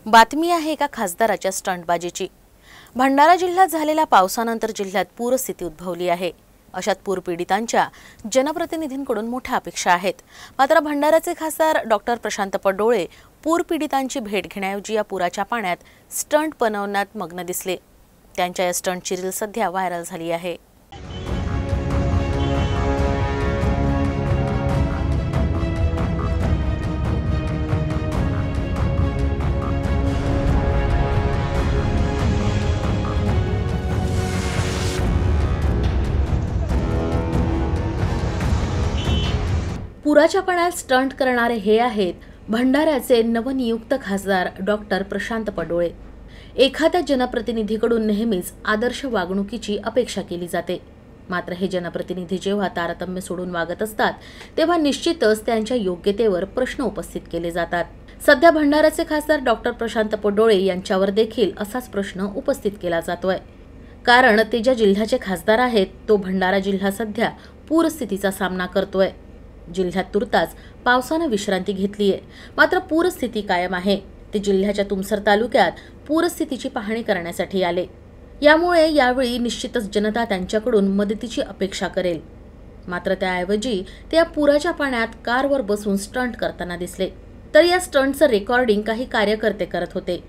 बातमी आहे एका खासदाराच्या स्टंटबाजीची। भंडारा जिल्ह्यात झालेल्या पावसानंतर जिल्ह्यात पूरस्थिती उद्भवली आहे। अशात पूरपीडितांच्या जनप्रतिनिधींकडून मोठ्या अपेक्षा आहेत। मात्र भंडाराचे खासदार डॉक्टर प्रशांत पडोळे पूरपीडितांची भेट घेण्याऐवजी या पुराच्या पाण्यात स्टंट बनवण्यात मग्न दिसले। त्यांच्या या स्टंटची रील सध्या व्हायरल झाली आहे। पुराच्या पाण्यात स्टंट करणारे हे आहेत भंडाऱ्याचे नवनियुक्त खासदार डॉक्टर प्रशांत पडोळे। एखाद्या जनप्रतिनिधीकडून नेहमीच आदर्श वागणुकीची अपेक्षा केली जाते। मात्र हे जनप्रतिनिधी जेव्हा तारतम्य सोडून वागत असतात तेव्हा निश्चितच त्यांच्या योग्यतेवर प्रश्न उपस्थित केले जातात। सध्या भंडाऱ्याचे खासदार डॉक्टर प्रशांत पडोळे यांच्यावर देखील असाच प्रश्न उपस्थित केला जातोय। कारण ते ज्या जिल्ह्याचे खासदार आहेत तो भंडारा जिल्हा सध्या पूरस्थितीचा सामना करतोय। जिल्ह्यात तुर्तास पावसाने विश्रांती घेतली आहे, मात्र पूरस्थिती कायम आहे। ते जिल्ह्याच्या तुमसर तालुक्यात पूरस्थितीची पाहणी करण्यासाठी आले। यामुळे यावेळी निश्चितच जनता त्यांच्याकडून मदतीची अपेक्षा करेल। मात्र त्याऐवजी ते या पुराच्या पाण्यात कारवर बसून स्टंट करताना दिसले। तर या स्टंटचं रेकॉर्डिंग काही कार्यकर्ते करत होते।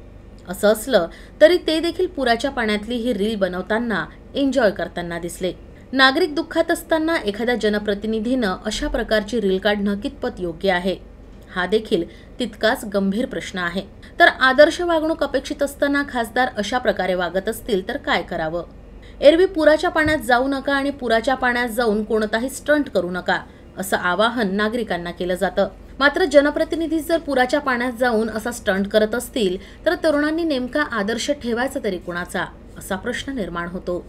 असं असलं तरी ते देखील पुराच्या पाण्यातली ही रील बनवताना एन्जॉय करताना दिसले। नागरिक दुःखात असताना एखाद्या जनप्रतिनिधीनं अशा प्रकारची रील काढणं कितपत योग्य आहे, हा देखील तितकाच गंभीर प्रश्न आहे। तर आदर्श वागणूक अपेक्षित असताना खासदार अशा प्रकारे वागत असतील तर काय करावं? एरवी पुराच्या पाण्यात जाऊ नका आणि पुराच्या पाण्यात जाऊन कोणताही स्टंट करू नका असं आवाहन नागरिकांना केलं जातं। मात्र जनप्रतिनिधी जर पुराच्या पाण्यात जाऊन असा स्टंट करत असतील तर तरुणांनी नेमका आदर्श ठेवायचा तरी कुणाचा, असा प्रश्न निर्माण होतो।